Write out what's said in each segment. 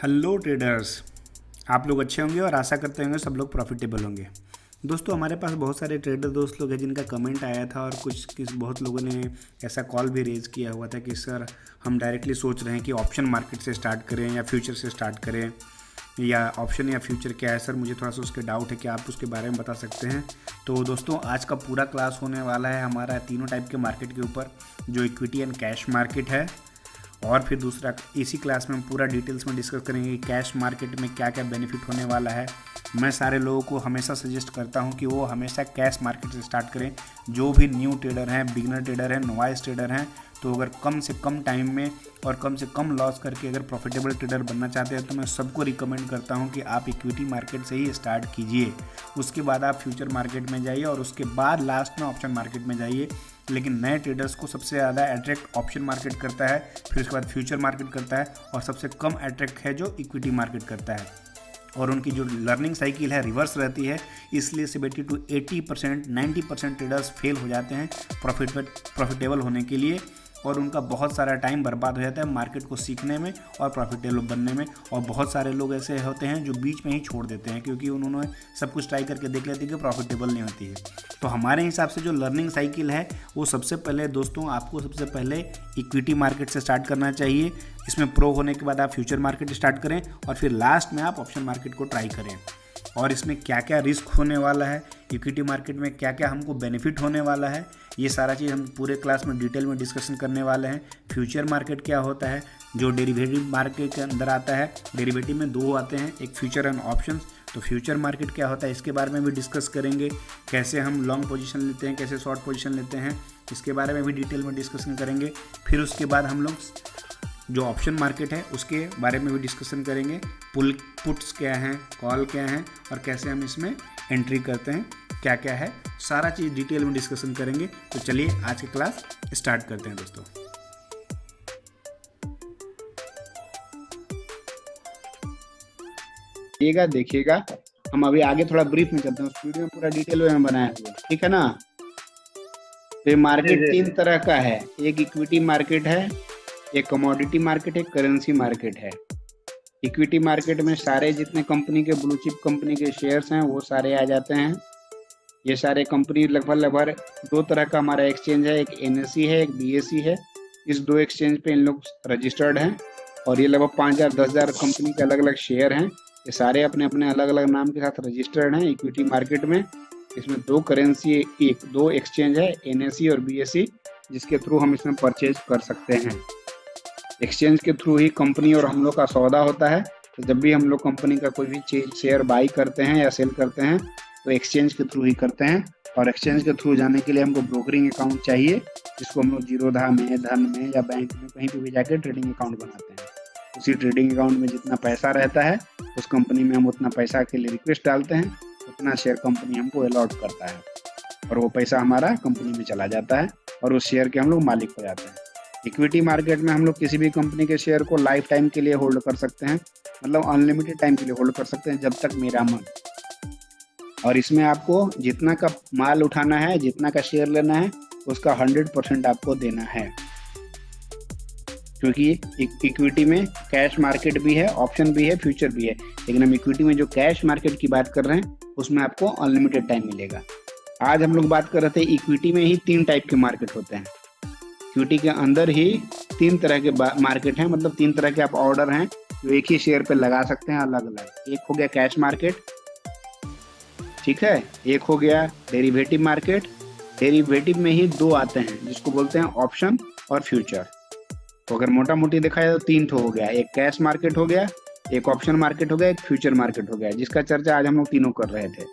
Hello traders. आप लोग अच्छे होंगे और आशा करते होंगे सब लोग प्रॉफिटेबल होंगे। दोस्तों, हमारे पास बहुत सारे ट्रेडर दोस्त लोग हैं जिनका कमेंट आया था और बहुत लोगों ने ऐसा कॉल भी रेज़ किया हुआ था कि सर हम डायरेक्टली सोच रहे हैं कि ऑप्शन मार्केट से स्टार्ट करें या फ्यूचर से स्टार्ट करें, या ऑप्शन या फ्यूचर क्या है सर, मुझे थोड़ा सा उसके डाउट है कि आप उसके बारे में बता सकते हैं। तो दोस्तों, आज का पूरा क्लास होने वाला है हमारा तीनों टाइप के मार्केट के ऊपर, जो इक्विटी एंड कैश मार्केट है। और फिर दूसरा, इसी क्लास में हम पूरा डिटेल्स में डिस्कस करेंगे कि कैश मार्केट में क्या क्या बेनिफिट होने वाला है। मैं सारे लोगों को हमेशा सजेस्ट करता हूं कि वो हमेशा कैश मार्केट से स्टार्ट करें। जो भी न्यू ट्रेडर हैं, बिगिनर ट्रेडर हैं, नोवाइस ट्रेडर हैं, तो अगर कम से कम टाइम में और कम से कम लॉस करके अगर प्रॉफिटेबल ट्रेडर बनना चाहते हैं तो मैं सबको रिकमेंड करता हूं कि आप इक्विटी मार्केट से ही स्टार्ट कीजिए। उसके बाद आप फ्यूचर मार्केट में जाइए और उसके बाद लास्ट में ऑप्शन मार्केट में जाइए। लेकिन नए ट्रेडर्स को सबसे ज़्यादा अट्रैक्ट ऑप्शन मार्केट करता है, फिर उसके बाद फ्यूचर मार्केट करता है, और सबसे कम अट्रैक्ट है जो इक्विटी मार्केट करता है। और उनकी जो लर्निंग साइकिल है रिवर्स रहती है, इसलिए 70 to 80% 90% ट्रेडर्स फेल हो जाते हैं प्रॉफिटेबल होने के लिए, और उनका बहुत सारा टाइम बर्बाद हो जाता है मार्केट को सीखने में और प्रॉफिटेबल बनने में। और बहुत सारे लोग ऐसे होते हैं जो बीच में ही छोड़ देते हैं क्योंकि उन्होंने सब कुछ ट्राई करके देख लेते हैं कि प्रॉफिटेबल नहीं होती है। तो हमारे हिसाब से जो लर्निंग साइकिल है वो सबसे पहले दोस्तों आपको सबसे पहले इक्विटी मार्केट से स्टार्ट करना चाहिए। इसमें प्रो होने के बाद आप फ्यूचर मार्केट स्टार्ट करें और फिर लास्ट में आप ऑप्शन मार्केट को ट्राई करें। और इसमें क्या क्या रिस्क होने वाला है, इक्विटी मार्केट में क्या क्या हमको बेनिफिट होने वाला है, ये सारा चीज़ हम पूरे क्लास में डिटेल में डिस्कशन करने वाले हैं। फ्यूचर मार्केट क्या होता है, जो डेरिवेटिव मार्केट के अंदर आता है। डेरिवेटिव में दो आते हैं, एक फ्यूचर एंड ऑप्शंस। तो फ्यूचर मार्केट क्या होता है इसके बारे में भी डिस्कस करेंगे। कैसे हम लॉन्ग पोजीशन लेते हैं, कैसे शॉर्ट पोजीशन लेते हैं, इसके बारे में भी डिटेल में डिस्कशन करेंगे। फिर उसके बाद हम लोग जो ऑप्शन मार्केट है उसके बारे में भी डिस्कशन करेंगे। पुट्स क्या हैं, कॉल क्या हैं, और कैसे हम इसमें एंट्री करते हैं, क्या क्या है, सारा चीज़ डिटेल में डिस्कशन करेंगे। तो चलिए आज की क्लास स्टार्ट करते हैं दोस्तों। देखिएगा, हम अभी आगे थोड़ा ब्रीफ में चलते हैं। उस वीडियो में पूरा डिटेल में बनाया हुआ है, ठीक है ना। तो ये मार्केट तीन तरह का है, एक इक्विटी मार्केट है, एक कमोडिटी मार्केट है, करेंसी मार्केट है। इक्विटी मार्केट में सारे जितने कंपनी के ब्लू चिप कंपनी के शेयर्स हैं वो सारे आ जाते हैं। ये सारे कंपनी लगभग दो तरह का हमारा एक्सचेंज है, एक NSE है, एक BSE है। इस दो एक्सचेंज पे इन लोग रजिस्टर्ड हैं और ये लगभग 5000 10,000 कंपनी के अलग अलग शेयर हैं। ये सारे अपने अपने अलग अलग नाम के साथ रजिस्टर्ड हैं इक्विटी मार्केट में। इसमें दो करेंसी, दो एक्सचेंज है, NSE और BSE, जिसके थ्रू हम इसमें परचेज कर सकते हैं। एक्सचेंज के थ्रू ही कंपनी और हम लोग का सौदा होता है। तो जब भी हम लोग कंपनी का कोई भी शेयर बाई करते हैं या सेल करते हैं तो एक्सचेंज के थ्रू ही करते हैं। और एक्सचेंज के थ्रू जाने के लिए हमको ब्रोकरिंग अकाउंट चाहिए, जिसको हम लोग जीरोधा में, धन में या बैंक में कहीं पे भी जाकर ट्रेडिंग अकाउंट बनाते हैं। उसी ट्रेडिंग अकाउंट में जितना पैसा रहता है उस कंपनी में हम उतना पैसा के लिए रिक्वेस्ट डालते हैं, उतना शेयर कंपनी हमको अलॉट करता है और वो पैसा हमारा कंपनी में चला जाता है और उस शेयर के हम लोग मालिक हो जाते हैं। इक्विटी मार्केट में हम लोग किसी भी कंपनी के शेयर को लाइफ टाइम के लिए होल्ड कर सकते हैं, मतलब अनलिमिटेड टाइम के लिए होल्ड कर सकते हैं, जब तक मेरा मन। और इसमें आपको जितना का माल उठाना है, जितना का शेयर लेना है, उसका 100% आपको देना है। क्योंकि इक्विटी में कैश मार्केट भी है, ऑप्शन भी है, फ्यूचर भी है। लेकिन हम इक्विटी में जो कैश मार्केट की बात कर रहे हैं उसमें आपको अनलिमिटेड टाइम मिलेगा। आज हम लोग बात कर रहे थे इक्विटी में ही 3 टाइप के मार्केट होते हैं। इक्विटी के अंदर ही 3 तरह के मार्केट हैं, मतलब 3 तरह के आप ऑर्डर हैं जो एक ही शेयर पे लगा सकते हैं अलग अलग। एक हो गया कैश मार्केट, ठीक है, एक हो गया डेरिवेटिव मार्केट। डेरिवेटिव में ही 2 आते हैं जिसको बोलते हैं ऑप्शन और फ्यूचर। तो अगर मोटा मोटी देखा जाए तो 3 हो गया, एक कैश मार्केट हो गया, एक ऑप्शन मार्केट हो गया, एक फ्यूचर मार्केट हो गया, जिसका चर्चा आज हम लोग तीनों कर रहे थे।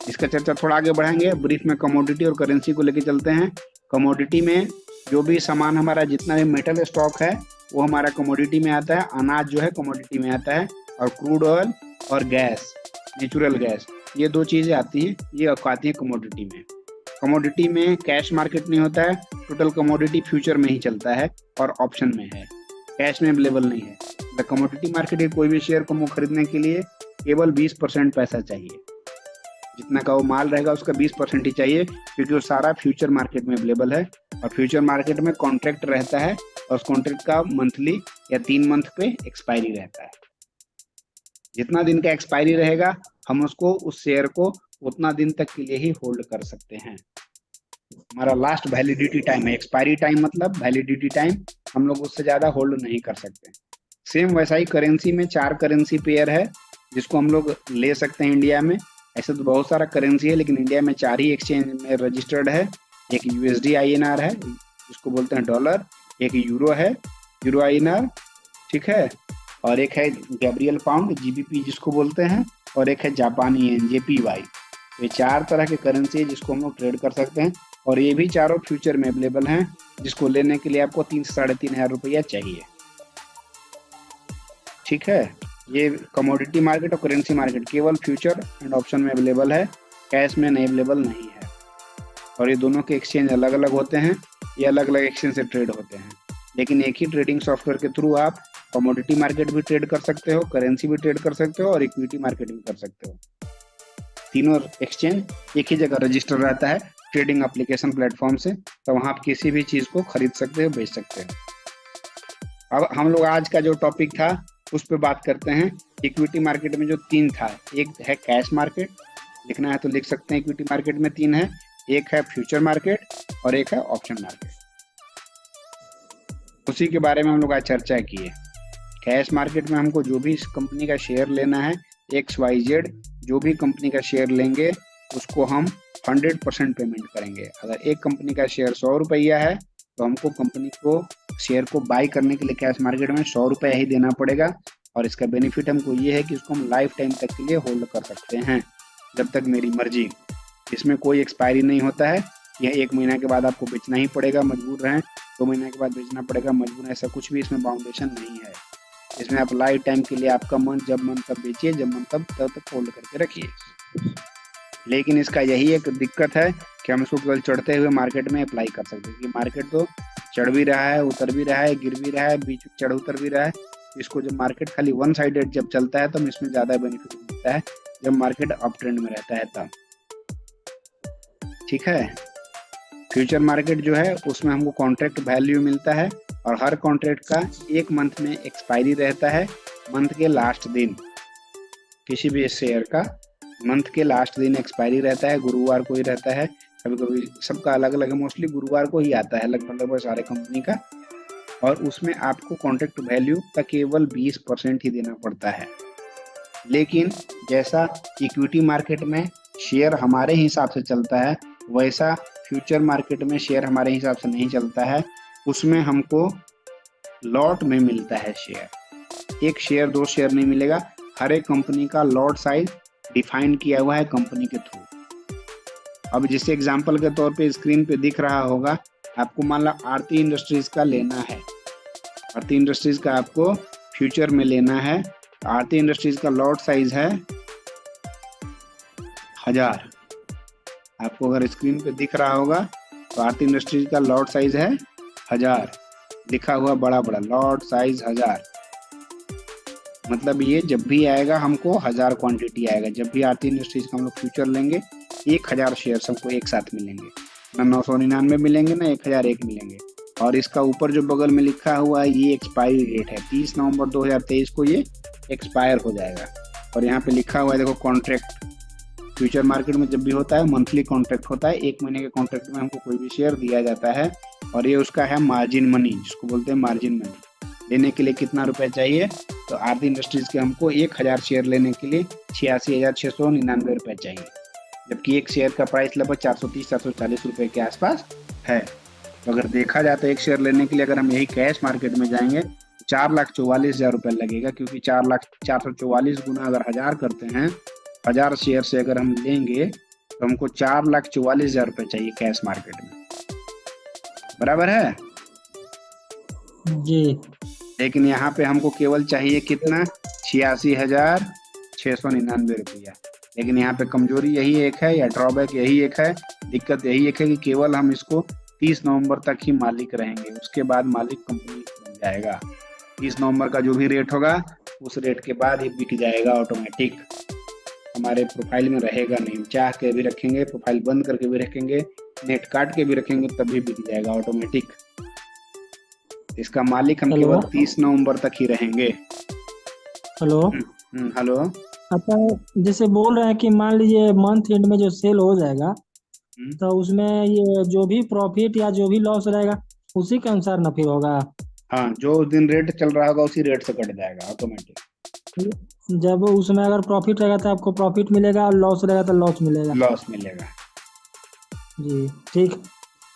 इसका चर्चा थोड़ा आगे बढ़ाएंगे, ब्रीफ में कमोडिटी और करेंसी को लेके चलते हैं। कमोडिटी में जो भी सामान हमारा, जितना भी मेटल स्टॉक है वो हमारा कमोडिटी में आता है। अनाज जो है कमोडिटी में आता है, और क्रूड ऑयल और गैस, नेचुरल गैस, ये 2 चीज़ें आती हैं, ये आती हैं कमोडिटी में। कमोडिटी में कैश मार्केट नहीं होता है, टोटल कमोडिटी फ्यूचर में ही चलता है और ऑप्शन में है, कैश में अवेलेबल नहीं है। द कमोडिटी मार्केट के कोई भी शेयर को खरीदने के लिए केवल 20% पैसा चाहिए। जितना का वो माल रहेगा उसका 20% ही चाहिए, क्योंकि वो सारा फ्यूचर मार्केट में अवेलेबल है। और फ्यूचर मार्केट में कॉन्ट्रैक्ट रहता है और उस कॉन्ट्रैक्ट का मंथली या 3 मंथ पे एक्सपायरी रहता है। जितना दिन का एक्सपायरी रहेगा हम उसको उस शेयर को उतना दिन तक के लिए ही होल्ड कर सकते हैं। हमारा लास्ट वैलिडिटी टाइम है, एक्सपायरी टाइम मतलब वैलिडिटी टाइम, हम लोग उससे ज़्यादा होल्ड नहीं कर सकते। सेम वैसा ही करेंसी में 4 करेंसी पेयर है जिसको हम लोग ले सकते हैं इंडिया में। ऐसे तो बहुत सारा करेंसी है लेकिन इंडिया में 4 ही एक्सचेंज में रजिस्टर्ड है। एक यूएसडी आईएनआर है जिसको बोलते हैं डॉलर, एक यूरो है यूरो आईएनआर, ठीक है, और एक है गैब्रियल पाउंड जीबीपी जिसको बोलते हैं, और एक है जापानी येन जेपीवाई। ये 4 तरह के करेंसी है जिसको हम लोग ट्रेड कर सकते हैं और ये भी चारों फ्यूचर में अवेलेबल हैं जिसको लेने के लिए आपको 3 से 3,500 रुपया चाहिए। ठीक है, ये कमोडिटी मार्केट और करेंसी मार्केट केवल फ्यूचर एंड ऑप्शन में अवेलेबल है, कैश में नहीं अवेलेबल नहीं है। और ये दोनों के एक्सचेंज अलग अलग होते हैं, ये अलग अलग एक्सचेंज से ट्रेड होते हैं, लेकिन एक ही ट्रेडिंग सॉफ्टवेयर के थ्रू आप कमोडिटी मार्केट भी ट्रेड कर सकते हो, करेंसी भी ट्रेड कर सकते हो और इक्विटी मार्केट भी कर सकते हो। तीनों एक्सचेंज एक ही जगह रजिस्टर रहता है ट्रेडिंग एप्लीकेशन प्लेटफॉर्म से, तो वहाँ आप किसी भी चीज़ को खरीद सकते हो, बेच सकते हो। अब हम लोग आज का जो टॉपिक था उस पर बात करते हैं। इक्विटी मार्केट में जो 3 था, एक है कैश मार्केट, लिखना है तो लिख सकते हैं। इक्विटी मार्केट में 3 है, एक है फ्यूचर मार्केट और एक है ऑप्शन मार्केट। उसी के बारे में हम लोग आज चर्चा किए। कैश मार्केट में हमको जो भी इस कंपनी का शेयर लेना है, XYZ जो भी कंपनी का शेयर लेंगे उसको हम 100% पेमेंट करेंगे। अगर एक कंपनी का शेयर 100 रुपया है तो हमको कंपनी को शेयर को बाई करने के लिए कैश मार्केट में 100 रुपया ही देना पड़ेगा। और इसका बेनिफिट हमको ये है कि उसको हम लाइफ टाइम तक के लिए होल्ड कर सकते हैं, जब तक मेरी मर्जी। इसमें कोई एक्सपायरी नहीं होता है, यह 1 महीना के बाद आपको बेचना ही पड़ेगा, मजबूर रहें, 2 महीने के बाद बेचना पड़ेगा मजबूर, ऐसा कुछ भी इसमें बाउंडेशन नहीं है। इसमें आप लाइफ टाइम के लिए आपका मन जब मन तब बेचिए, जब मन तब तक होल्ड करके रखिए। लेकिन इसका यही एक दिक्कत है कि हम इसको केवल चढ़ते हुए मार्केट में अप्लाई कर सकते हैं, क्योंकि मार्केट तो चढ़ भी रहा है, उतर भी रहा है, गिर भी रहा है, बीच में चढ़ उतर भी रहा है। इसको जब मार्केट खाली वन साइडेड जब चलता है तब इसमें ज़्यादा बेनिफिट मिलता है, जब मार्केट अप ट्रेंड में रहता है तब। ठीक है, फ्यूचर मार्केट जो है उसमें हमको कॉन्ट्रैक्ट वैल्यू मिलता है और हर कॉन्ट्रैक्ट का 1 मंथ में एक्सपायरी रहता है। मंथ के लास्ट दिन किसी भी शेयर का मंथ के लास्ट दिन एक्सपायरी रहता है, गुरुवार को ही रहता है। कभी कभी सबका अलग अलग है, मोस्टली गुरुवार को ही आता है लगभग सारे कंपनी का। और उसमें आपको कॉन्ट्रैक्ट वैल्यू का केवल 20% ही देना पड़ता है। लेकिन जैसा इक्विटी मार्केट में शेयर हमारे हिसाब से चलता है, वैसा फ्यूचर मार्केट में शेयर हमारे हिसाब से नहीं चलता है। उसमें हमको लॉट में मिलता है शेयर, 1 शेयर 2 शेयर नहीं मिलेगा। हर एक कंपनी का लॉट साइज डिफाइन किया हुआ है कंपनी के थ्रू। अब जिसे एग्जांपल के तौर पे स्क्रीन पे दिख रहा होगा, आपको मान लो आरती इंडस्ट्रीज का लेना है, आरती इंडस्ट्रीज का आपको फ्यूचर में लेना है। आरती इंडस्ट्रीज का लॉट साइज है 1000। आपको अगर स्क्रीन पे दिख रहा होगा तो आरती इंडस्ट्रीज का लॉट साइज है 1000, लिखा हुआ बड़ा बड़ा लॉट साइज 1000। मतलब ये जब भी आएगा हमको 1000 क्वांटिटी आएगा। जब भी आरती इंडस्ट्रीज का हम लोग फ्यूचर लेंगे 1000 शेयर हमको एक साथ मिलेंगे, ना 999 मिलेंगे ना 1001 मिलेंगे। और इसका ऊपर जो बगल में लिखा हुआ है ये एक्सपायरी डेट है, 30 नवंबर 2023 को ये एक्सपायर हो जाएगा। और यहाँ पे लिखा हुआ है देखो, कॉन्ट्रैक्ट फ्यूचर मार्केट में जब भी होता है मंथली कॉन्ट्रैक्ट होता है, 1 महीने के कॉन्ट्रैक्ट में हमको कोई भी शेयर दिया जाता है। और ये उसका है मार्जिन मनी, जिसको बोलते हैं मार्जिन मनी। लेने के लिए कितना रुपया चाहिए, तो आरती इंडस्ट्रीज के हमको 1000 शेयर लेने के लिए 86,699 रुपये चाहिए, जबकि एक शेयर का प्राइस लगभग 430-440 रुपये के आसपास है। तो अगर देखा जाए तो एक शेयर लेने के लिए अगर हम यही कैश मार्केट में जाएंगे 4,44,000 रुपये लगेगा, क्योंकि 4,44,000 गुना अगर 1000 करते हैं, 1000 शेयर से अगर हम लेंगे तो हमको 4,44,000 रुपये चाहिए कैश मार्केट में, बराबर है जी। लेकिन यहाँ पे हमको केवल चाहिए कितना, 86,699 रुपया। लेकिन यहाँ पे कमजोरी यही एक है, या ड्रॉबैक यही एक है, दिक्कत यही एक है कि केवल हम इसको 30 नवंबर तक ही मालिक रहेंगे, उसके बाद मालिक कंपनी बन जाएगा। 30 नवंबर का जो भी रेट होगा उस रेट के बाद ही बिक जाएगा ऑटोमेटिक, हमारे प्रोफाइल में रहेगा नहीं। चाह के भी रखेंगे, प्रोफाइल बंद करके भी रखेंगे, नेट काट के भी रखेंगे, तब भी बिक जाएगा ऑटोमेटिक। इसका मालिक हम हेलो केवल 30 नवंबर तक ही रहेंगे। हेलो। हेलो। अच्छा, जैसे बोल रहे हैं कि मान लीजिए मंथ एंड में जो सेल हो जाएगा, हम्म, तो उसमें ये जो भी प्रॉफिट या जो भी लॉस रहेगा उसी के अनुसार ना फिर होगा। हाँ, जो उस दिन रेट चल रहा होगा उसी रेट से कट जाएगा ऑटोमेटिक। जब उसमें अगर प्रॉफिट रहेगा तो आपको प्रॉफिट मिलेगा और लॉस रहेगा तो लॉस मिलेगा। लॉस मिलेगा। जी ठीक।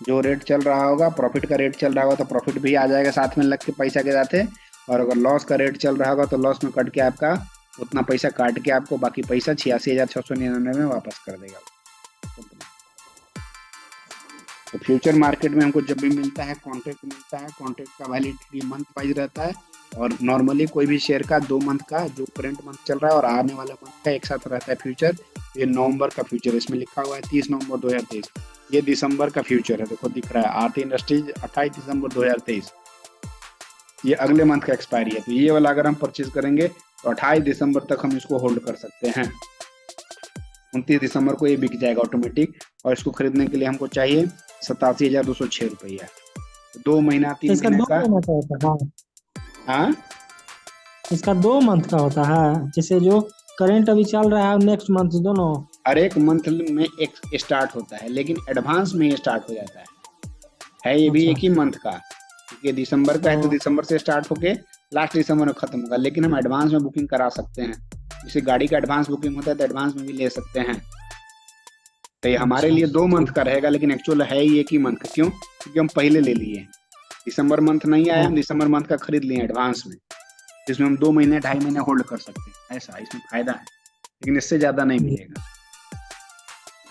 जो रेट चल रहा होगा, प्रॉफिट का रेट चल रहा होगा तो प्रॉफिट भी आ जाएगा साथ में लग के पैसा के साथ है। और अगर लॉस का रेट चल रहा होगा तो लॉस में कट के आपका उतना पैसा काट के आपको बाकी पैसा 86,699 में वापस कर देगा कंपनी। तो फ्यूचर मार्केट में हमको जब भी मिलता है कॉन्ट्रैक्ट मिलता है, कॉन्ट्रैक्ट का वैलिडिटी मंथ वाइज रहता है। और नॉर्मली कोई भी शेयर का 2 मंथ का जो करंट मंथ चल रहा है और आने वाला मंथ का एक साथ रहता है फ्यूचर। ये नवंबर का फ्यूचर इसमें लिखा हुआ है 30 नवंबर 2023। ये दिसंबर का फ्यूचर है, देखो दिख रहा है आरती इंडस्ट्रीज 28 दिसंबर 2023। ये अगले मंथ का एक्सपायरी है, तो ये वाला अगर हम परचेज करेंगे तो 28 दिसंबर तक हम इसको होल्ड कर सकते हैं। 29 दिसंबर को ये बिक जाएगा ऑटोमेटिक। और इसको खरीदने के लिए हमको चाहिए 87,206 रुपया। 2 महीना 3 इसका महीने 2 का। महीने का होता है। हाँ, इसका 2 मंथ का होता है, जैसे जो करंट अभी चल रहा है नेक्स्ट मंथ दोनों। हर एक मंथ में एक स्टार्ट होता है, लेकिन एडवांस में ये स्टार्ट हो जाता है ये भी अच्छा। एक ही मंथ का। क्योंकि दिसंबर का है तो ओ, दिसंबर से स्टार्ट होके लास्ट दिसंबर में खत्म होगा, लेकिन हम एडवांस में बुकिंग करा सकते हैं। जैसे गाड़ी का एडवांस बुकिंग होता है तो एडवांस में भी ले सकते हैं। तो ये हमारे अच्छा लिए 2 मंथ ठीक। का रहेगा, लेकिन एक्चुअल है ही एक ही मंथ का। क्यों? क्योंकि हम पहले ले लिए। दिसंबर मंथ नहीं आया, हाँ, हम दिसंबर मंथ का खरीद लिए एडवांस में, जिसमें हम 2 महीने 2.5 महीने होल्ड कर सकते हैं। ऐसा इसमें फायदा है, लेकिन इससे ज्यादा नहीं जी। मिलेगा।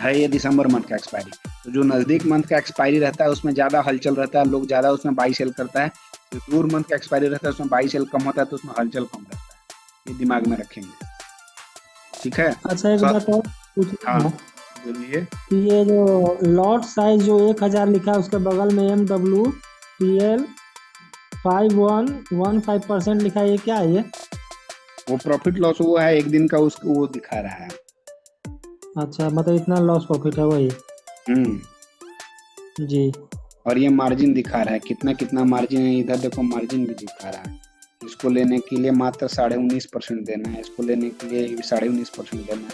है ये दिसंबर मंथ का एक्सपायरी। तो जो नजदीक मंथ का एक्सपायरी रहता है उसमें ज्यादा हलचल रहता है, लोग ज्यादा उसमें बाई सेल करता है। जो दूर मंथ का एक्सपायरी रहता है उसमें बाई सेल कम होता है, तो उसमें हलचल कम रहता है। ये दिमाग में रखेंगे, ठीक है। अच्छा, एक बात और पूछना हाँ, है बोलिए। कि ये जो लॉट साइज जो 1000 लिखा है उसके बगल में MWPL 5115% लिखा है, ये क्या है ये? वो प्रॉफिट लॉस वो है एक दिन का, उसको वो दिखा रहा है। अच्छा, मतलब इतना लॉस प्रॉफिट है वही। जी। और ये मार्जिन दिखा रहा है कितना कितना मार्जिन है। इधर देखो मार्जिन भी दिखा रहा है। इसको लेने के लिए मात्र 19.5% देना है, इसको लेने के लिए 19.5% देना है,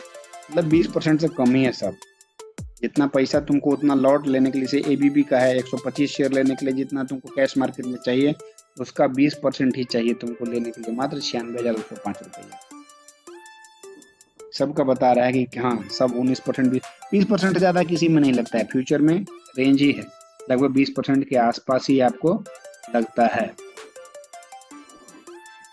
मतलब 20% से कम ही है सब। जितना पैसा तुमको उतना लॉट लेने के लिए, से एबीबी का है 125 शेयर लेने के लिए जितना तुमको कैश मार्केट में चाहिए उसका 20% ही चाहिए तुमको लेने के लिए, मात्र 96,205 रुपया। सबका बता रहा है कि हाँ सब 19% 20% ज्यादा किसी में नहीं लगता है। फ्यूचर में रेंज ही है, लगभग 20% के आसपास ही आपको लगता है,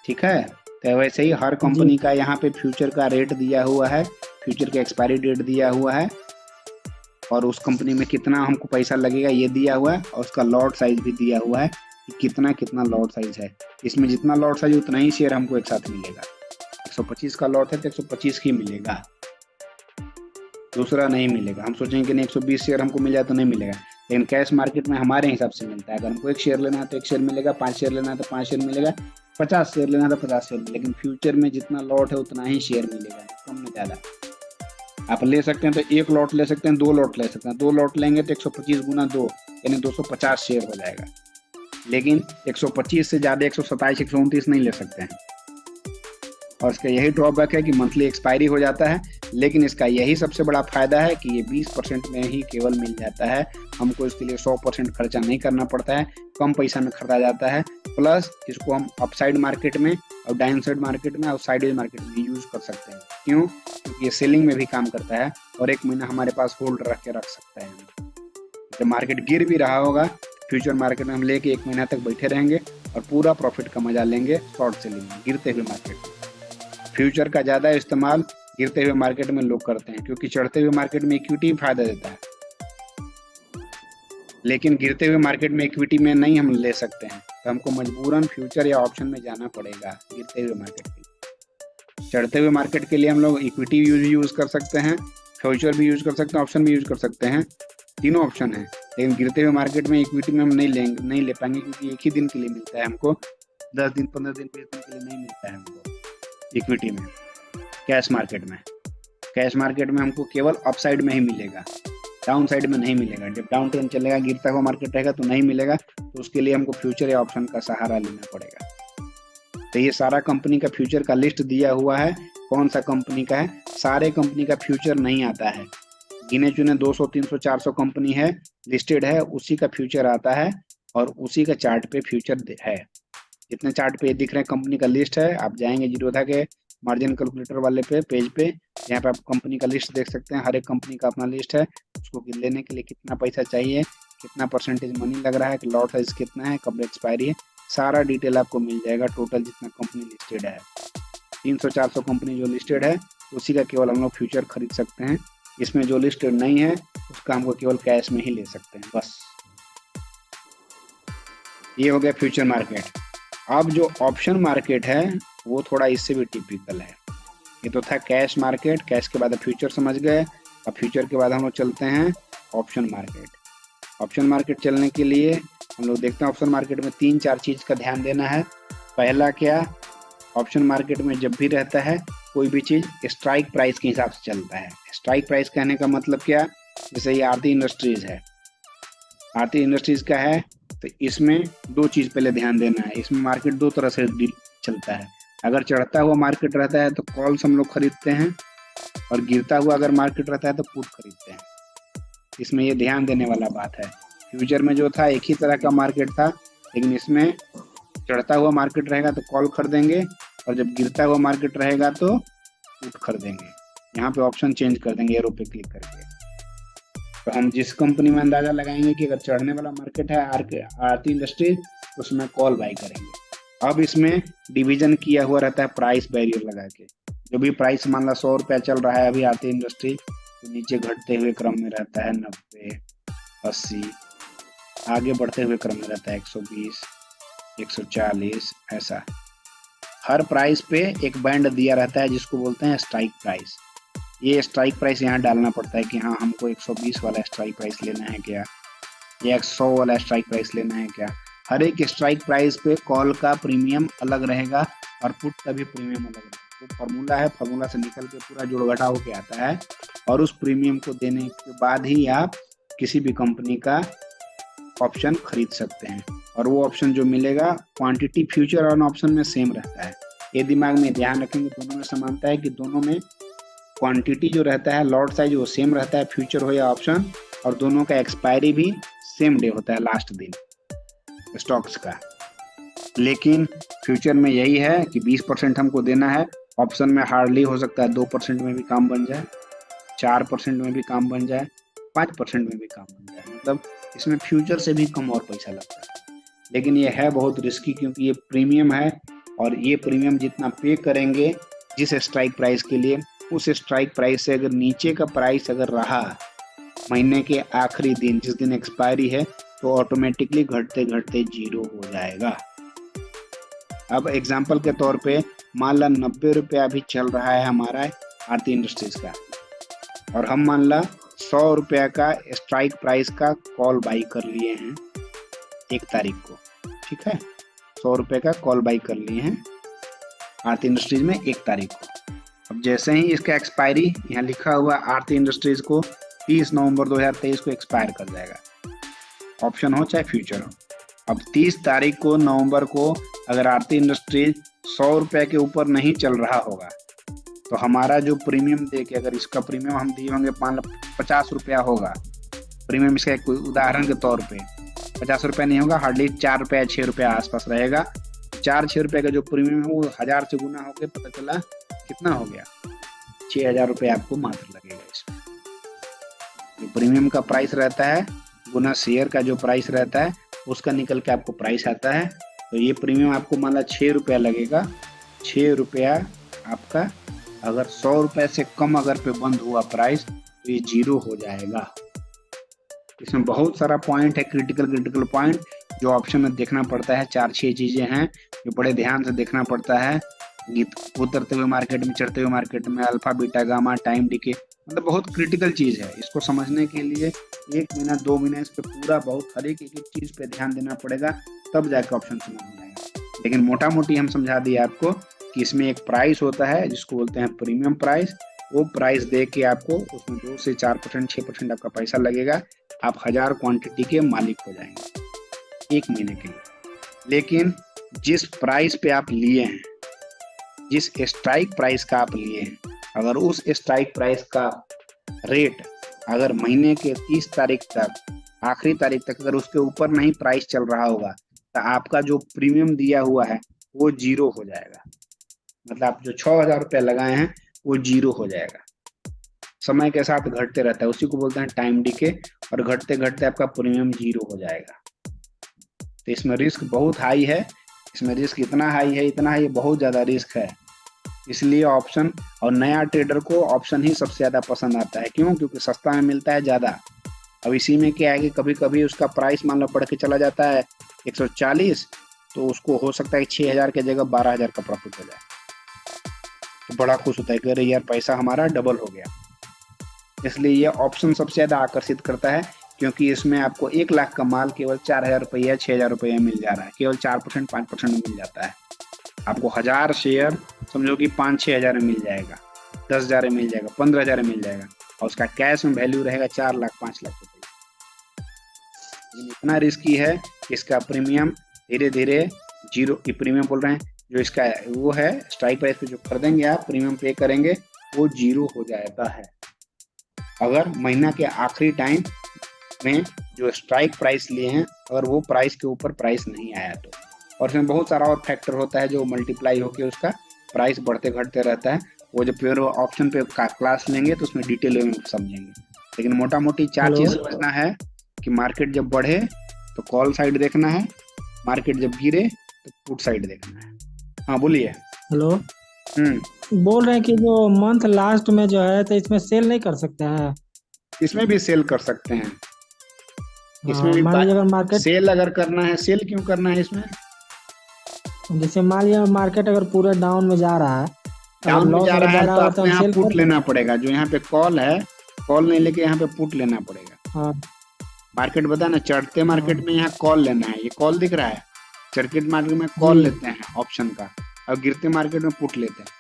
ठीक है। तो वैसे ही हर जी। कंपनी का यहाँ पे फ्यूचर का रेट दिया हुआ है, फ्यूचर का एक्सपायरी डेट दिया हुआ है, और उस कंपनी में कितना हमको पैसा लगेगा ये दिया हुआ है, और उसका लॉट साइज भी दिया हुआ है कि कितना कितना लॉट साइज है। इसमें जितना लॉट साइज उतना ही शेयर हमको एक साथ मिलेगा। 125 का लॉट है तो 125 ही मिलेगा, दूसरा नहीं मिलेगा। हम सोचेंगे कि नहीं 120 शेयर हमको मिल जाए तो नहीं मिलेगा, लेकिन कैश मार्केट में हमारे हिसाब से मिलता है। अगर हमको 1 शेयर लेना है तो 1 शेयर मिलेगा, 5 शेयर लेना है तो 5 शेयर मिलेगा, 50 शेयर लेना है तो 50 शेयर मिलेगा। लेकिन फ्यूचर में जितना लॉट है उतना ही शेयर मिलेगा, कम में ज़्यादा। आप ले सकते हैं तो 1 लॉट ले सकते हैं, 2 लॉट ले सकते हैं। 2 लॉट लेंगे तो 125 गुना 2 यानी 250 शेयर हो जाएगा। लेकिन 125 से ज़्यादा 127 129 नहीं ले सकते हैं। और इसका यही ड्रॉबैक है कि मंथली एक्सपायरी हो जाता है, लेकिन इसका यही सबसे बड़ा फायदा है कि ये 20% में ही केवल मिल जाता है। हमको इसके लिए 100% खर्चा नहीं करना पड़ता है, कम पैसा में खरीदा जाता है। प्लस इसको हम अपसाइड मार्केट में और डाउन साइड मार्केट में और साइडवेज मार्केट में यूज कर सकते हैं। क्यों? क्योंकि ये सेलिंग में भी काम करता है और 1 महीना हमारे पास होल्ड रख के रख सकते हैं। जब मार्केट गिर भी रहा होगा, फ्यूचर मार्केट में हम लेके 1 महीना तक बैठे रहेंगे और पूरा प्रॉफिट का मजा लेंगे शॉर्ट सेलिंग में, गिरते हुए मार्केट में। फ्यूचर का ज़्यादा इस्तेमाल गिरते हुए मार्केट में लोग करते हैं, क्योंकि चढ़ते हुए मार्केट में इक्विटी फायदा देता है, लेकिन गिरते हुए मार्केट में इक्विटी में नहीं हम ले सकते हैं। तो हमको मजबूरन फ्यूचर या ऑप्शन में जाना पड़ेगा गिरते हुए मार्केट के लिए। चढ़ते हुए मार्केट के लिए हम लोग इक्विटी यूज कर सकते हैं, फ्यूचर भी यूज कर सकते हैं, ऑप्शन भी यूज कर सकते हैं, तीनों ऑप्शन है। लेकिन गिरते हुए मार्केट में इक्विटी में हम नहीं ले पाएंगे, क्योंकि एक ही दिन के लिए मिलता है हमको, 10 दिन 15 दिन 20 दिन के लिए नहीं मिलता है हमको इक्विटी में। कैश मार्केट में हमको केवल अपसाइड में ही मिलेगा, डाउन साइड में नहीं मिलेगा। जब डाउन ट्रेंड चलेगा, गिरता हुआ मार्केट रहेगा तो नहीं मिलेगा, तो उसके लिए हमको फ्यूचर या ऑप्शन का सहारा लेना पड़ेगा। तो ये सारा कंपनी का फ्यूचर का लिस्ट दिया हुआ है, कौन सा कंपनी का है। सारे कंपनी का फ्यूचर नहीं आता है, गिने चुने 200 300 400 कंपनी है लिस्टेड है, उसी का फ्यूचर आता है और उसी का चार्ट पे फ्यूचर है। जितने चार्ट पे दिख रहे हैं कंपनी का लिस्ट है। आप जाएंगे जीरोधा के मार्जिन कैलकुलेटर वाले पेज पे, यहाँ पे आप कंपनी का लिस्ट देख सकते हैं। हर एक कंपनी का अपना लिस्ट है, उसको लेने के लिए कितना पैसा चाहिए, कितना परसेंटेज मनी लग रहा है, लॉट साइज कितना है, कब एक्सपायरी है, सारा डिटेल आपको मिल जाएगा। टोटल जितना कंपनी लिस्टेड है 300-400 कंपनी जो लिस्टेड है उसी का केवल हम लोग फ्यूचर खरीद सकते हैं। इसमें जो लिस्टेड नहीं है उसका हमको केवल कैश में ही ले सकते हैं बस। ये हो गया फ्यूचर मार्केट। अब जो ऑप्शन मार्केट है वो थोड़ा इससे भी टिपिकल है। ये तो था कैश मार्केट, कैश के बाद फ्यूचर समझ गए। अब फ्यूचर के बाद हम लोग चलते हैं ऑप्शन मार्केट। ऑप्शन मार्केट चलने के लिए हम लोग देखते हैं ऑप्शन मार्केट में 3-4 चीज़ का ध्यान देना है। पहला क्या, ऑप्शन मार्केट में जब भी रहता है कोई भी चीज़ स्ट्राइक प्राइस के हिसाब से चलता है। स्ट्राइक प्राइस कहने का मतलब क्या, जैसे ये आरती इंडस्ट्रीज है, आरती इंडस्ट्रीज का है तो इसमें 2 चीज़ पहले ध्यान देना है। इसमें मार्केट 2 तरह से चलता है। अगर चढ़ता हुआ मार्केट रहता है तो कॉल्स हम लोग खरीदते हैं, और गिरता हुआ अगर मार्केट रहता है तो पुट खरीदते हैं। इसमें ये ध्यान देने वाला बात है। फ्यूचर में जो था एक ही तरह का मार्केट था, लेकिन इसमें चढ़ता हुआ मार्केट रहेगा तो कॉल खरीदेंगे, और जब गिरता हुआ मार्केट रहेगा तो पुट खरीदेंगे। यहाँ पे ऑप्शन चेंज कर देंगे एरो पे क्लिक करके। तो हम जिस कंपनी में अंदाजा लगाएंगे कि अगर चढ़ने वाला मार्केट है आरती इंडस्ट्रीज, उसमें कॉल बाई करेंगे। अब इसमें डिवीजन किया हुआ रहता है प्राइस बैरियर लगा के। जो भी प्राइस मान ला 100 रुपया चल रहा है अभी आरती इंडस्ट्री, तो नीचे घटते हुए क्रम में रहता है 90, 80, आगे बढ़ते हुए क्रम में रहता है 120, 140, ऐसा। हर प्राइस पे एक बैंड दिया रहता है जिसको बोलते हैं स्ट्राइक प्राइस। ये स्ट्राइक प्राइस यहाँ डालना पड़ता है कि हाँ हमको 120 वाला स्ट्राइक प्राइस लेना है क्या, या 100 वाला स्ट्राइक प्राइस लेना है क्या। हर एक स्ट्राइक प्राइस पे कॉल का प्रीमियम अलग रहेगा और पुट का भी प्रीमियम अलग रहेगा। तो फार्मूला है, फार्मूला से निकल के पूरा जोड़ घटा होके आता है, और उस प्रीमियम को देने के बाद ही आप किसी भी कंपनी का ऑप्शन खरीद सकते हैं। और वो ऑप्शन जो मिलेगा क्वांटिटी फ्यूचर और ऑप्शन में सेम रहता है। ये दिमाग में ध्यान रखेंगे, दोनों में समानता है कि दोनों में क्वांटिटी जो रहता है, लॉट साइज वो सेम रहता है, फ्यूचर हो या ऑप्शन, और दोनों का एक्सपायरी भी सेम डे होता है, लास्ट दिन स्टॉक्स का। लेकिन फ्यूचर में यही है कि 20% हमको देना है, ऑप्शन में हार्डली हो सकता है 2% में भी काम बन जाए, 4% में भी काम बन जाए, 5% में भी काम बन जाए। मतलब इसमें फ्यूचर से भी कम और पैसा लगता है। लेकिन ये है बहुत रिस्की, क्योंकि ये प्रीमियम है, और ये प्रीमियम जितना पे करेंगे जिस स्ट्राइक प्राइस के लिए, उस स्ट्राइक प्राइस से अगर नीचे का प्राइस अगर रहा महीने के आखिरी दिन, जिस दिन एक्सपायरी है, तो ऑटोमेटिकली घटते घटते 0 हो जाएगा। अब एग्जाम्पल के तौर पे मान ला 90 रुपया अभी चल रहा है हमारा आरती इंडस्ट्रीज का, और हम मान ला 100 रुपया का स्ट्राइक प्राइस का कॉल बाई कर लिए हैं 1 तारीख को, ठीक है। 100 रुपये का कॉल बाई कर लिए हैं आरती इंडस्ट्रीज में 1 तारीख को। अब जैसे ही इसका एक्सपायरी यहाँ लिखा हुआ आरती इंडस्ट्रीज को 30 नवंबर 2023 को एक्सपायर कर जाएगा, ऑप्शन हो चाहे फ्यूचर हो। अब 30 तारीख को नवंबर को अगर आरती इंडस्ट्रीज 100 रुपये के ऊपर नहीं चल रहा होगा, तो हमारा जो प्रीमियम दे के, अगर इसका प्रीमियम हम दिए होंगे 50 रुपया होगा प्रीमियम, इसका कोई उदाहरण के तौर पे 50 रुपया नहीं होगा, हार्डली 4 रुपया 6 रुपया आसपास रहेगा। 4-6 रुपये का जो प्रीमियम है वो 1000 से गुना होकर पता चला कितना हो गया, 6000 रुपये आपको मात्र लगेगा। इसमें जो प्रीमियम का प्राइस रहता है गुना शेयर का जो प्राइस रहता है उसका निकल के आपको प्राइस आता है। तो ये प्रीमियम आपको मान ला 6 रुपया लगेगा। 6 रुपया आपका अगर 100 रुपये से कम अगर पे बंद हुआ प्राइस तो ये 0 हो जाएगा। इसमें बहुत सारा पॉइंट है, क्रिटिकल पॉइंट जो ऑप्शन में देखना पड़ता है। 4-6 चीज़ें हैं जो बड़े ध्यान से देखना पड़ता है। उतरते हुए मार्केट में, चढ़ते हुए मार्केट में, alpha beta gamma, time decay, मतलब बहुत क्रिटिकल चीज़ है। इसको समझने के लिए 1 महीना 2 महीना इस पर पूरा बहुत हर एक चीज़ पे ध्यान देना पड़ेगा, तब जाकर ऑप्शन समझ में आएगा। लेकिन मोटा मोटी हम समझा दिए आपको कि इसमें एक प्राइस होता है जिसको बोलते हैं प्रीमियम प्राइस। वो प्राइस दे के आपको उसमें 2 से 4%, 6% आपका पैसा लगेगा, आप 1000 क्वांटिटी के मालिक हो जाएंगे। 1 महीने के लिए। लेकिन जिस प्राइस पे आप लिए हैं, जिस स्ट्राइक प्राइस का आप लिए हैं, अगर उस स्ट्राइक प्राइस का रेट अगर महीने के 30 तारीख तक, आखिरी तारीख तक अगर उसके ऊपर नहीं प्राइस चल रहा होगा तो आपका जो प्रीमियम दिया हुआ है वो 0 हो जाएगा। मतलब आप जो 6,000 रुपये लगाए हैं वो 0 हो जाएगा। समय के साथ घटते रहता है, उसी को बोलते हैं टाइम डिके, और घटते घटते आपका प्रीमियम 0 हो जाएगा। तो इसमें रिस्क बहुत हाई है। इसमें रिस्क इतना हाई है, इतना हाई, बहुत ज़्यादा रिस्क है। इसलिए ऑप्शन, और नया ट्रेडर को ऑप्शन ही सबसे ज़्यादा पसंद आता है। क्यों? क्योंकि सस्ता में मिलता है ज़्यादा। अब इसी में क्या है कि कभी कभी उसका प्राइस मान लो बढ़ के चला जाता है 140, तो उसको हो सकता है 6,000 की जगह 12,000 का प्रॉफिट हो जाए, तो बड़ा खुश होता है कि अरे यार पैसा हमारा डबल हो गया। इसलिए ये ऑप्शन सबसे ज़्यादा आकर्षित करता है, क्योंकि इसमें आपको 1 लाख का माल केवल 4,000 रुपये, 6,000 रुपये मिल जा रहा है। केवल 4%, 5% मिल जाता है। आपको 1,000 शेयर समझो कि 5-6 हज़ार में मिल जाएगा, 10,000 में मिल जाएगा, 15,000 में मिल जाएगा, और उसका कैश में वैल्यू रहेगा 4 लाख, 5 लाख रुपये। इतना रिस्की है कि इसका प्रीमियम धीरे धीरे 0, की प्रीमियम बोल रहे हैं, जो इसका वो है स्ट्राइक प्राइस पे जो खरीदेंगे आप, प्रीमियम पे करेंगे, वो 0 हो जाता है अगर महीना के आखिरी टाइम में जो स्ट्राइक प्राइस लिए हैं अगर वो प्राइस के ऊपर प्राइस नहीं आया तो। और इसमें बहुत सारा और फैक्टर होता है जो मल्टीप्लाई होकर उसका प्राइस बढ़ते घटते रहता है। वो जब प्योर ऑप्शन पे क्लास लेंगे तो उसमें डिटेल में समझेंगे। लेकिन मोटा मोटी 4 चीज समझना है कि मार्केट जब बढ़े तो कॉल साइड देखना है, मार्केट जब गिरे तो पुट साइड देखना है। हाँ बोलिए। हेलो, बोल रहे हैं कि जो मंथ लास्ट में जो है तो इसमें सेल नहीं कर सकते हैं? इसमें भी सेल कर सकते हैं। इसमें भी मान लीजिए अगर मार्केट सेल अगर करना है, सेल क्यों करना है इसमें? जैसे मान लीजिए मार्केट अगर पूरे डाउन में जा रहा है, डाउन में जा रहा है तो आपको यहाँ पुट लेना पड़ेगा। जो यहाँ पे कॉल है, कॉल नहीं लेके यहाँ पे पुट लेना पड़ेगा। हाँ, मार्केट बता ना, चढ़ते मार्केट में यहाँ कॉल लेना है। ये कॉल दिख रहा है, सर्किट मार्केट में कॉल लेते हैं ऑप्शन का, और गिरते मार्केट में पुट लेते हैं।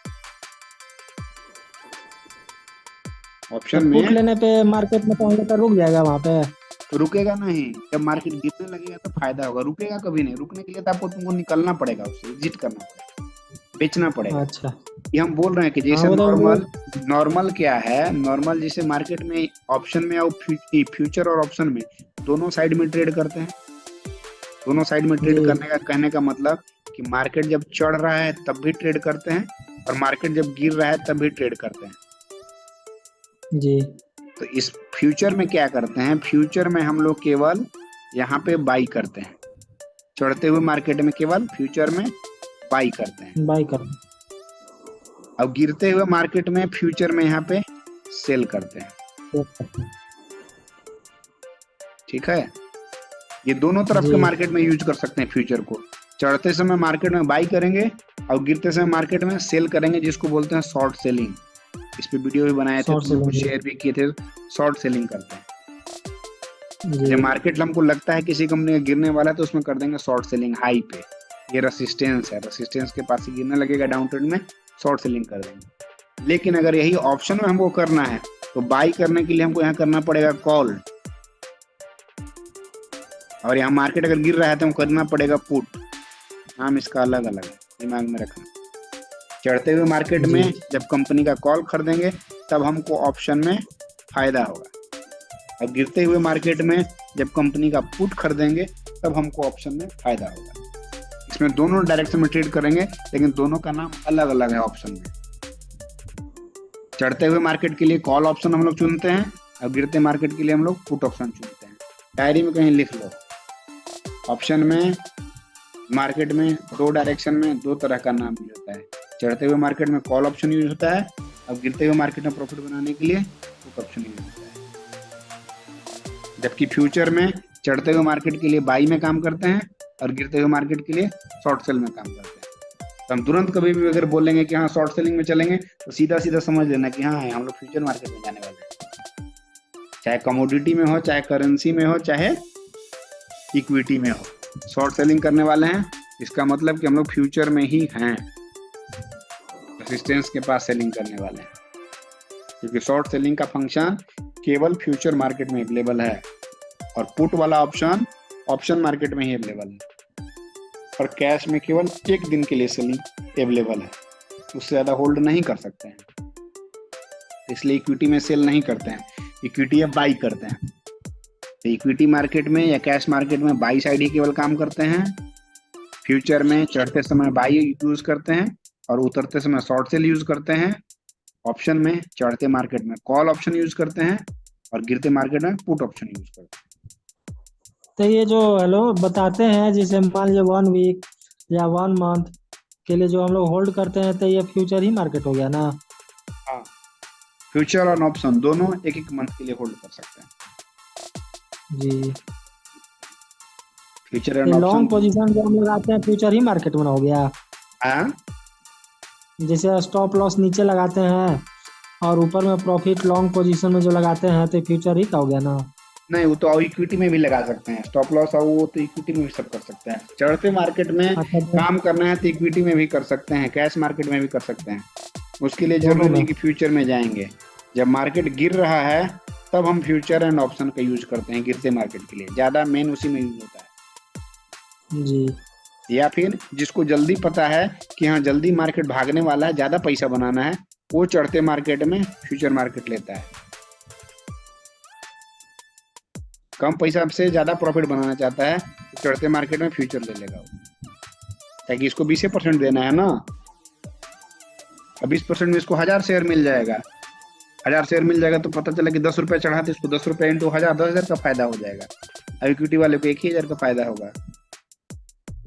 ऑप्शन में पुट लेने पे मार्केट में तो रुक जाएगा, वहाँ पे तो रुकेगा नहीं। जब मार्केट गिरने लगेगा तो फायदा होगा, रुकेगा कभी नहीं। रुकने के लिए तो आपको तुमको निकलना पड़ेगा, उससे एग्जिट करना पड़ेगा, बेचना पड़ेगा। अच्छा, ये हम बोल रहे हैं कि जैसे नॉर्मल क्या है, नॉर्मल जैसे मार्केट में ऑप्शन में और फ्यूचर और ऑप्शन में दोनों साइड में ट्रेड करते हैं। दोनों साइड में ट्रेड करने का कहने का मतलब कि मार्केट जब चढ़ रहा है तब भी ट्रेड करते हैं, और मार्केट जब गिर रहा है तब भी ट्रेड करते हैं जी। तो इस फ्यूचर में क्या करते हैं, फ्यूचर में हम लोग केवल यहाँ पे बाई करते हैं। चढ़ते हुए मार्केट में केवल फ्यूचर में बाई करते हैं, बाई कर। अब गिरते हुए मार्केट में फ्यूचर में यहाँ पे सेल करते हैं। ठीक है, ये दोनों तरफ के मार्केट में यूज कर सकते हैं फ्यूचर को। चढ़ते समय मार्केट में बाई करेंगे और गिरते समय मार्केट में सेल करेंगे, जिसको बोलते हैं शॉर्ट सेलिंग। इस पे वीडियो भी बनाए थे, शेयर भी किए थे। शॉर्ट सेलिंग करते हैं। जब मार्केट हमको लगता है किसी कंपनी का गिरने वाला है तो उसमें कर देंगे शॉर्ट सेलिंग हाई पे। ये रेसिस्टेंस है, रेसिस्टेंस के पास ही गिरने लगेगा डाउन ट्रेंड में, शॉर्ट सेलिंग कर देंगे। लेकिन अगर यही ऑप्शन में हमको करना है तो बाई करने के लिए हमको यहाँ करना पड़ेगा कॉल, और यहाँ मार्केट अगर गिर रहा है तो हमको करना पड़ेगा पुट। नाम इसका अलग अलग है, दिमाग में रखना। चढ़ते हुए मार्केट में जब कंपनी का कॉल खरीदेंगे तब हमको ऑप्शन में फायदा होगा, और गिरते हुए मार्केट में जब कंपनी का पुट खरीदेंगे तब हमको ऑप्शन में फायदा होगा। इसमें दोनों डायरेक्शन में ट्रेड करेंगे, लेकिन दोनों का नाम अलग अलग है ऑप्शन में। चढ़ते हुए मार्केट के लिए कॉल ऑप्शन हम लोग चुनते हैं, और गिरते मार्केट के लिए हम लोग पुट ऑप्शन चुनते हैं। डायरी में कहीं लिख लो, ऑप्शन में मार्केट में 2 डायरेक्शन में 2 तरह का नाम यूज होता है। चढ़ते हुए मार्केट में कॉल ऑप्शन यूज होता है, और गिरते हुए मार्केट में प्रॉफिट बनाने के लिए पुट ऑप्शन यूज होता है। जबकि फ्यूचर में चढ़ते हुए मार्केट के लिए बाई में काम करते हैं, और गिरते हुए मार्केट के लिए शॉर्ट सेल में काम करते हैं। तो हम तुरंत कभी भी अगर बोलेंगे कि हाँ शॉर्ट सेलिंग में चलेंगे, तो सीधा सीधा समझ लेना कि हाँ हम लोग फ्यूचर मार्केट में जाने वाले हैं। चाहे कमोडिटी में हो, चाहे करेंसी में हो, चाहे इक्विटी में हो, शॉर्ट सेलिंग करने वाले हैं। इसका मतलब कि हम लोग फ्यूचर में ही हैं, रेजिस्टेंस के पास सेलिंग करने वाले हैं, क्योंकि शॉर्ट सेलिंग का फंक्शन केवल फ्यूचर मार्केट में अवेलेबल है, और पुट वाला ऑप्शन ऑप्शन मार्केट में ही अवेलेबल है, और कैश में केवल एक दिन के लिए सेलिंग अवेलेबल है, उससे ज़्यादा होल्ड नहीं कर सकते हैं, इसलिए इक्विटी में सेल नहीं करते हैं, इक्विटी अब बाई करते हैं। तो इक्विटी मार्केट में या कैश मार्केट में बाई साइड ही केवल काम करते हैं, फ्यूचर में चढ़ते समय बाई यूज करते हैं और उतरते समय शॉर्ट सेल यूज करते हैं, ऑप्शन में चढ़ते मार्केट में कॉल ऑप्शन यूज करते हैं और गिरते मार्केट में पुट ऑप्शन यूज करते हैं। तो ये जो हेलो बताते हैं, जैसे मान लीजिए 1 वीक या 1 मंथ के लिए जो हम लोग होल्ड करते हैं, तो ये फ्यूचर ही मार्केट हो गया ना? हाँ, फ्यूचर और ऑप्शन दोनों एक एक मंथ के लिए होल्ड कर सकते हैं जी। फ्यूचर ये एंड लॉन्ग ऑप्शन। पोजीशन जो हम लगाते हैं फ्यूचर ही मार्केट में ना हो गया? हाँ, जैसे स्टॉप लॉस नीचे लगाते हैं और ऊपर में प्रॉफिट लॉन्ग पोजीशन में जो लगाते हैं, तो फ्यूचर ही का हो गया ना? नहीं, वो तो इक्विटी में भी लगा सकते हैं, स्टॉप लॉस और वो तो इक्विटी में भी सब कर सकते हैं। चढ़ते मार्केट में अच्छा, काम करना है तो इक्विटी में भी कर सकते हैं, कैश मार्केट में भी कर सकते हैं, उसके लिए दोनों जरूरी में। नहीं कि फ्यूचर में जाएंगे। जब मार्केट गिर रहा है तब हम फ्यूचर एंड ऑप्शन का यूज करते हैं, गिरते मार्केट के लिए ज्यादा मेन उसी में यूज होता है। जी। या फिर जिसको जल्दी पता है कि हाँ जल्दी मार्केट भागने वाला है, ज्यादा पैसा बनाना है, वो चढ़ते मार्केट में फ्यूचर मार्केट लेता है। कम पैसा से ज्यादा प्रॉफिट बनाना चाहता है तो चढ़ते मार्केट में फ्यूचर ले लेगा वो, ताकि इसको 20% देना है ना, अब 20% में इसको 1000 शेयर मिल जाएगा, 1000 शेयर मिल जाएगा तो पता चला कि 10 रुपये चढ़ा तो इसको 10 रुपये इंटू 1000 10,000 का फायदा हो जाएगा। अब इक्विटी वाले को 1,000 का फायदा होगा।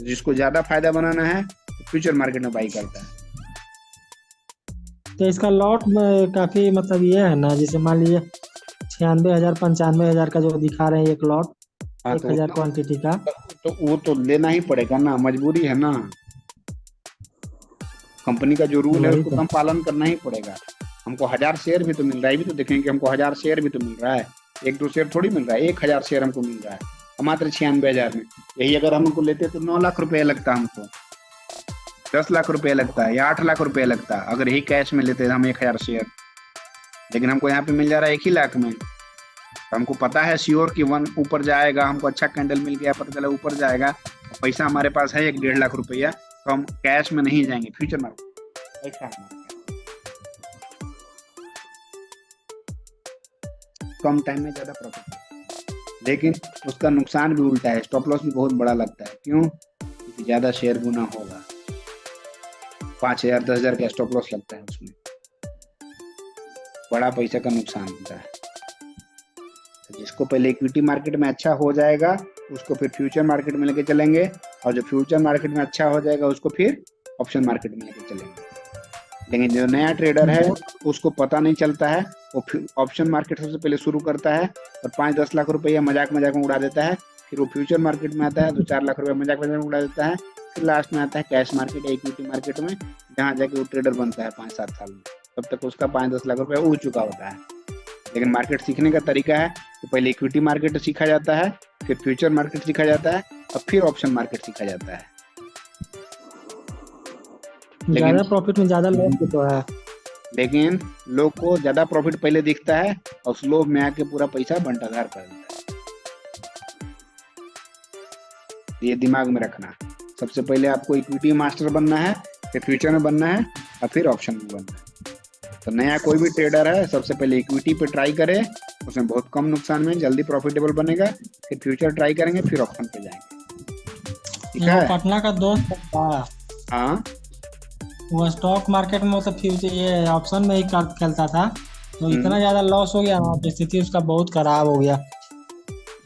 जिसको ज्यादा फायदा बनाना है तो फ्यूचर मार्केट में बाई करता है। तो इसका लॉट में काफी मतलब ये है ना, जैसे मान लीजिए 96,000 95,000 का जो दिखा रहे हैं एक लॉट, हाँ, 1,000 क्वांटिटी का, तो वो तो लेना ही पड़ेगा ना, मजबूरी है ना, कंपनी का जो रूल है वही उसको तो। हम पालन करना ही पड़ेगा। हमको 1000 शेयर भी तो मिल रहा है, भी तो देखेंगे कि हमको 1000 शेयर भी तो मिल रहा है, 1-2 शेयर थोड़ी मिल रहा है, 1000 शेयर हमको मिल रहा है मात्र 96,000 में। यही अगर हमको लेते तो 9 लाख रुपए लगता, हमको 10 लाख रुपए लगता है या 8 लाख रुपए लगता अगर यही कैश में लेते हम 1000 शेयर, लेकिन हमको यहाँ पे मिल जा रहा है 1 ही लाख में। तो हमको पता है श्योर कि 1 ऊपर जाएगा, हमको अच्छा कैंडल मिल गया, पता चला ऊपर जाएगा, पैसा हमारे पास है 1-1.5 लाख रुपया, तो हम कैश में नहीं जाएंगे, फ्यूचर मार्केट ऐसा है। कम टाइम में ज्यादा प्रॉफिट, लेकिन उसका नुकसान भी उल्टा है, स्टॉप लॉस भी बहुत बड़ा लगता है। क्यों? क्योंकि ज्यादा शेयर गुना होगा, 5,000 10,000 का स्टॉप लॉस लगता है, उसमें बड़ा पैसा का नुकसान होता है। तो जिसको पहले इक्विटी मार्केट में अच्छा हो जाएगा उसको फिर फ्यूचर मार्केट में लेके चलेंगे, और जो फ्यूचर मार्केट में अच्छा हो जाएगा उसको फिर ऑप्शन मार्केट में लेके चलेंगे। लेकिन जो नया ट्रेडर है उसको पता नहीं चलता है, वो ऑप्शन मार्केट सबसे पहले शुरू करता है और 5-10 लाख रुपया मजाक मजाक में उड़ा देता है, फिर वो फ्यूचर मार्केट में आता है 2-4 लाख रुपया मजाक मजाक में उड़ा देता है, फिर लास्ट में आता है कैश मार्केट या इक्विटी मार्केट में, जहाँ जाके वो ट्रेडर बनता है 5-7 साल में, तब तक उसका 5-10 लाख रुपया उड़ चुका होता है। लेकिन मार्केट सीखने का तरीका है तो पहले इक्विटी मार्केट सीखा जाता है, फिर फ्यूचर मार्केट सीखा जाता है और फिर ऑप्शन मार्केट सीखा जाता है। ज्यादा प्रॉफिट में ज्यादा लॉस भी तो है। लेकिन लोग को ज्यादा प्रॉफिट पहले दिखता है और उस लोभ में आके पूरा पैसा बंटाधार कर देता है। ये दिमाग में रखना, सबसे पहले आपको इक्विटी मास्टर बनना है, फिर फ्यूचर में बनना है और फिर ऑप्शन में बनना है। तो नया कोई भी ट्रेडर है सबसे पहले इक्विटी पे ट्राई करे, उसमें बहुत कम नुकसान में जल्दी प्रॉफिटेबल बनेगा, फिर फ्यूचर ट्राई करेंगे, फिर ऑप्शन पे जाएंगे। ठीक है? पटना का दोस्त था, हाँ, वो स्टॉक मार्केट में मतलब फ्यूचर ये ऑप्शन में ही खेलता था, तो इतना ज्यादा लॉस हो गया ना, स्थिति उसका बहुत खराब हो गया।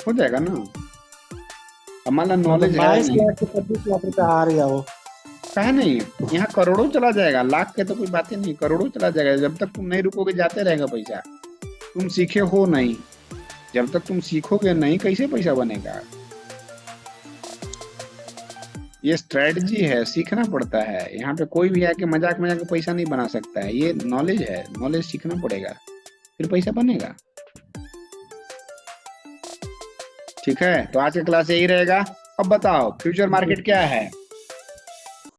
हो जाएगा ना, हमारा नॉलेज है 22 नहीं। लाख से 25 लाख रुपया हार गया वो। कहा नहीं, यहाँ करोड़ों चला जाएगा, लाख के तो कोई बातें नहीं, करोड़ों चला जाएगा। जब तक तुम नहीं रुकोगे जाते रहेगा पैसा, तुम सीखे हो नहीं, जब तक तुम सीखोगे नहीं कैसे पैसा बनेगा। ये स्ट्रेटजी है, सीखना पड़ता है। यहाँ पे कोई भी आके मजाक मजाक पैसा नहीं बना सकता है, ये नॉलेज है, नॉलेज सीखना पड़ेगा फिर पैसा बनेगा। ठीक है, तो आज का क्लास यही रहेगा। अब बताओ फ्यूचर मार्केट क्या है?